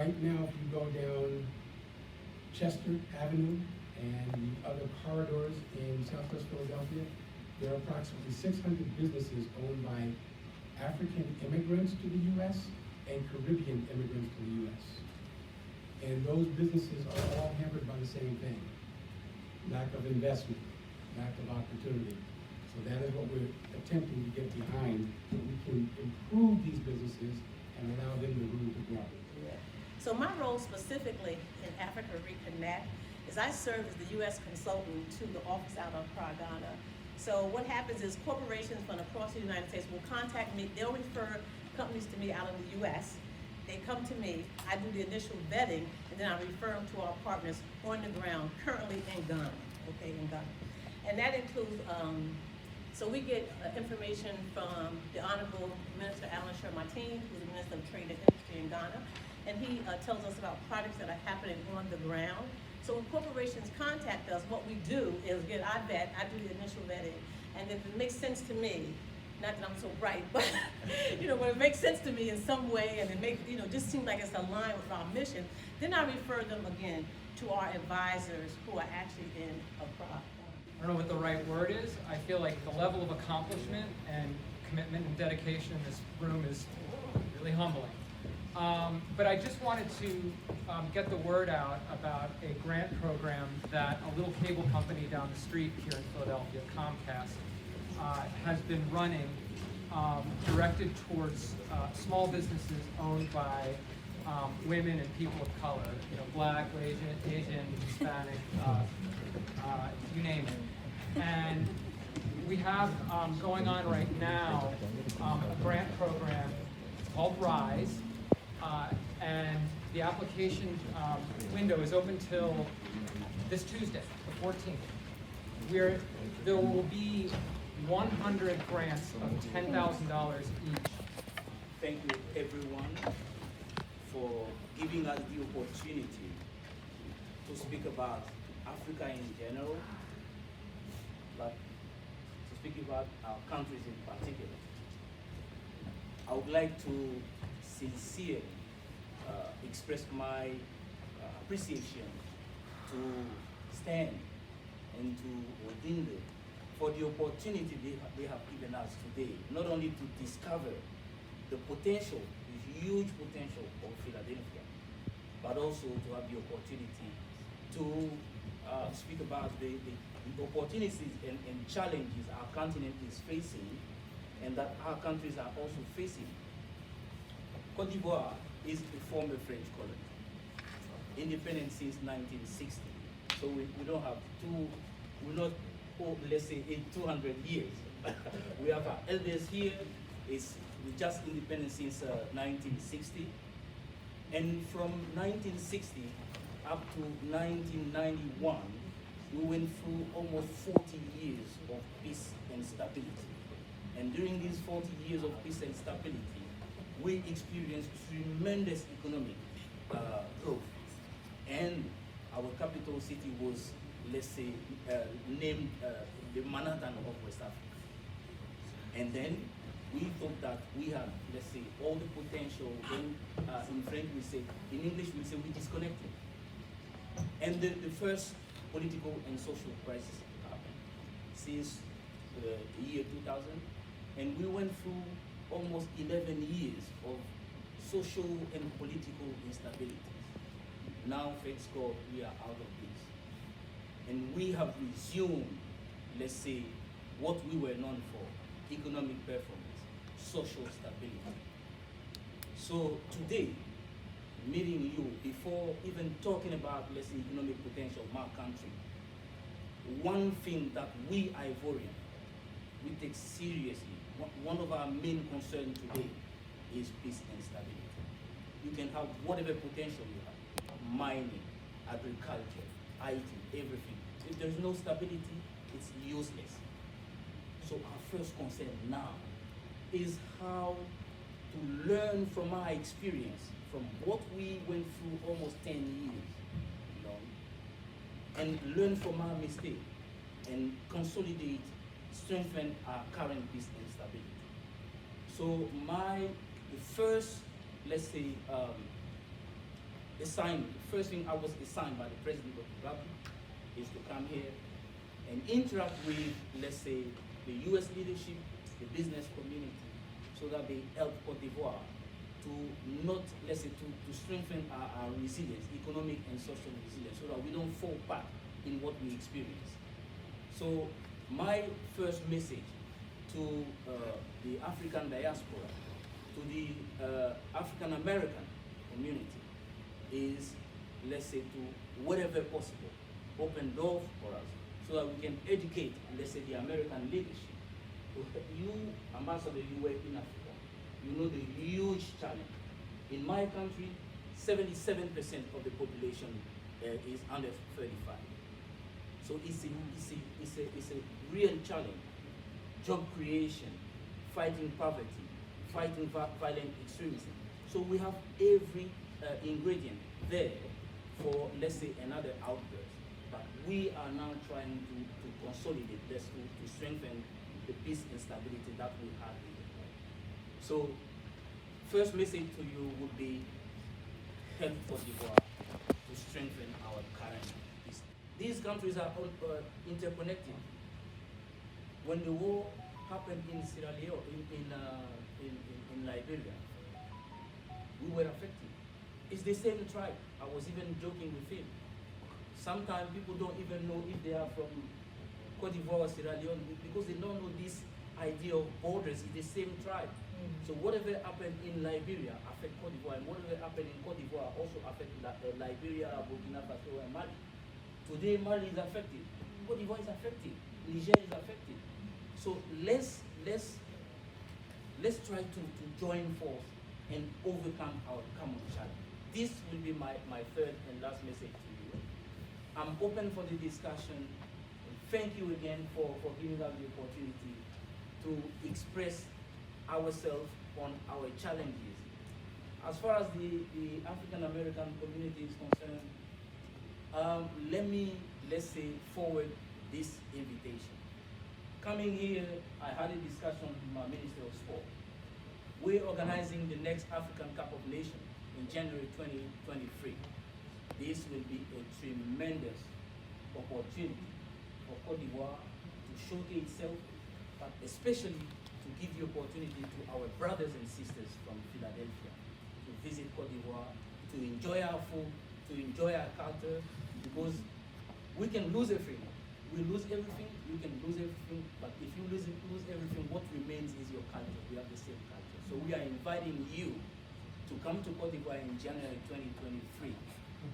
Right now, if you go down Chester Avenue and the other corridors in Southwest Philadelphia, there are approximately 600 businesses owned by African immigrants to the U.S. and Caribbean immigrants to the U.S. And those businesses are all hampered by the same thing: lack of investment, lack of opportunity. So that is what we're attempting to get behind, so we can improve these businesses and allow them the room to grow. So my role specifically in Africa Reconnect is I serve as the U.S. consultant to the office out of Accra, Ghana. So what happens is corporations from across the United States will contact me. They'll refer companies to me out of the U.S. They come to me, I do the initial vetting, and then I refer them to our partners on the ground, currently in Ghana, okay, in Ghana. And that includes, so we get information from the Honorable Minister Alan Shermartin, who's the Minister of Trade and Industry in Ghana, and he tells us about projects that are happening on the ground. So when corporations contact us, what we do is I do the initial vetting, and if it makes sense to me, not that I'm so bright, but when it makes sense to me in some way, and it makes, just seems like it's aligned with our mission, then I refer them again to our advisors who are actually in Accra. I don't know what the right word is. I feel like the level of accomplishment and commitment and dedication in this room is really humbling. But I just wanted to get the word out about a grant program that a little cable company down the street here in Philadelphia, Comcast, has been running, directed towards small businesses owned by women and people of color, Black, Asian, Hispanic, you name it. And we have going on right now a grant program called RISE, and the application window is open till this Tuesday, the 14th. There will be 100 grants of $10,000 each. Thank you, everyone, for giving us the opportunity to speak about Africa in general, but to speak about our countries in particular. I would like to sincerely express my appreciation to Stan and to Odunde for the opportunity they have given us today, not only to discover the potential, the huge potential of Philadelphia, but also to have the opportunity to speak about the opportunities and challenges our continent is facing and that our countries are also facing. Côte d'Ivoire is a former French colony, independent since 1960. So we don't have we're not, let's say, in 200 years. We have our elders here, it's just independent since 1960. And from 1960 up to 1991, we went through almost 40 years of peace and stability. And during these 40 years of peace and stability, we experienced tremendous economic growth. And our capital city was, let's say, named the Manhattan of West Africa. And then we thought that we had, let's say, all the potential. Then in French we say, in English we say we disconnected. And the first political and social crisis happened since the year 2000. And we went through almost 11 years of social and political instability. Now, thanks God, we are out of this. And we have resumed, let's say, what we were known for: economic performance, social stability. So today, meeting you, before even talking about, let's say, economic potential of our country, one thing that we Ivorian, we take seriously, one of our main concerns today is peace and stability. You can have whatever potential you have: mining, agriculture, IT, everything. If there's no stability, it's useless. So our first concern now is how to learn from our experience, from what we went through almost 10 years, and learn from our mistake and consolidate, strengthen our current peace and stability. So the first, let's say, assignment, first thing I was assigned by the President of the Republic is to come here and interact with, let's say, the US leadership, the business community, so that they help Cote d'Ivoire to not, let's say, to strengthen our resilience, economic and social resilience, so that we don't fall back in what we experience. So my first message to the African diaspora, to the African American community is, let's say, to whatever possible, open doors for us so that we can educate, let's say, the American leadership. You, Ambassador, you work in Africa, you know the huge challenge. In my country, 77% of the population is under 35. So it's a real challenge. Job creation, fighting poverty, fighting violent extremism. So we have every ingredient there for, let's say, another outburst. But we are now trying to consolidate this, to strengthen the peace and stability that we have here. So, first message to you would be help Cote d'Ivoire to strengthen our current peace. These countries are all interconnected. When the war happened in Sierra Leone, in Liberia, we were affected. It's the same tribe. I was even joking with him. Sometimes people don't even know if they are from Cote d'Ivoire or Sierra Leone because they don't know this idea of borders. It's the same tribe. So whatever happened in Liberia affect Cote d'Ivoire, and whatever happened in Cote d'Ivoire also affect Liberia, Burkina Faso, and Mali. Today Mali is affected. Cote d'Ivoire is affected. Niger is affected. So let's try to join force and overcome our common challenge. This will be my third and last message to you. I'm open for the discussion. Thank you again for giving us the opportunity to express ourselves on our challenges. As far as the African American community is concerned, let's say, forward this invitation. Coming here, I had a discussion with my Minister of Sport. We're organizing the next African Cup of Nations in January 2023. This will be a tremendous opportunity for Cote d'Ivoire to showcase itself, but especially to give the opportunity to our brothers and sisters from Philadelphia to visit Cote d'Ivoire, to enjoy our food, to enjoy our culture, because we can lose everything. We lose everything, you can lose everything, but if you lose everything, what remains is your culture. We have the same culture. So we are inviting you to come to Cote d'Ivoire in January 2023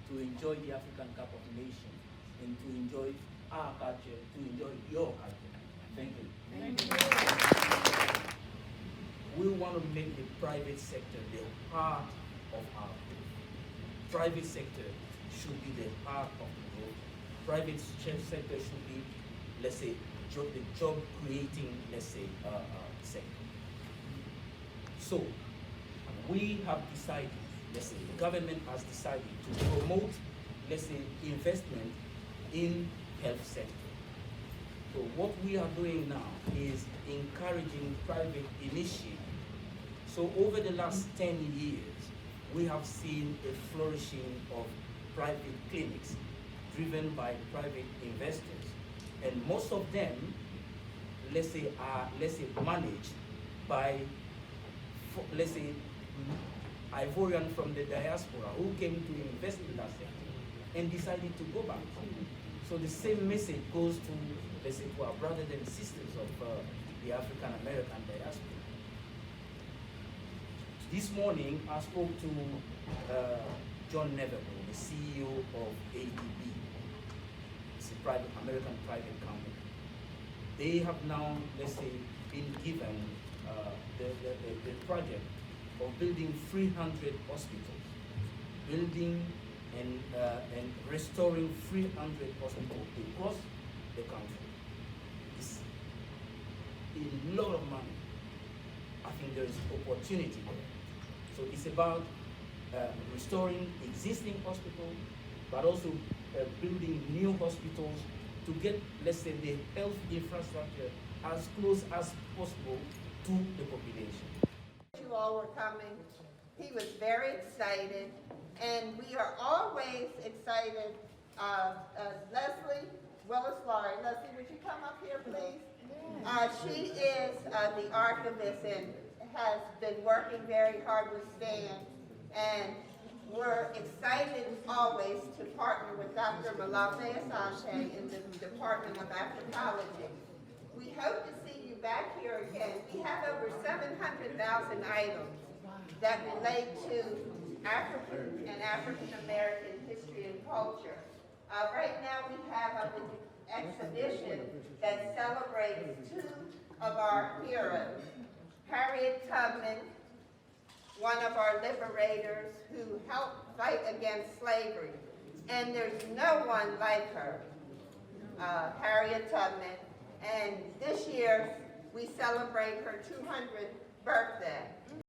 to enjoy the African Cup of Nations and to enjoy our culture, to enjoy your culture. Thank you. Thank you. We want to make the private sector the heart of our growth. Private sector should be the heart of the growth. Private sector should be, let's say, the job creating, let's say, sector. So, we have decided, let's say, the government has decided to promote, let's say, investment in health sector. So what we are doing now is encouraging private initiative. So over the last 10 years, we have seen a flourishing of private clinics driven by private investors. And most of them, let's say, are, managed by, let's say, Ivorian from the diaspora who came to invest in that sector and decided to go back. So the same message goes to, let's say, to our brothers and sisters of the African American diaspora. This morning, I spoke to John Neville, the CEO of ADB. It's a American private company. They have now, let's say, been given the project of building 300 hospitals, building and restoring 300 hospitals across the country. It's a lot of money. I think there is opportunity there. So it's about restoring existing hospitals, but also building new hospitals to get, let's say, the health infrastructure as close as possible to the population. You all were coming. He was very excited, and we are always excited. Leslie Willis-Laurie. Leslie, would you come up here, please? She is the archivist and has been working very hard with Stan, and we're excited always to partner with Dr. Malave Asante in the Department of Anthropology. We hope to see you back here again. We have over 700,000 items that relate to African and African American history and culture. Right now we have an exhibition that celebrates two of our heroes. Harriet Tubman, one of our liberators who helped fight against slavery. And there's no one like her, Harriet Tubman. And this year we celebrate her 200th birthday.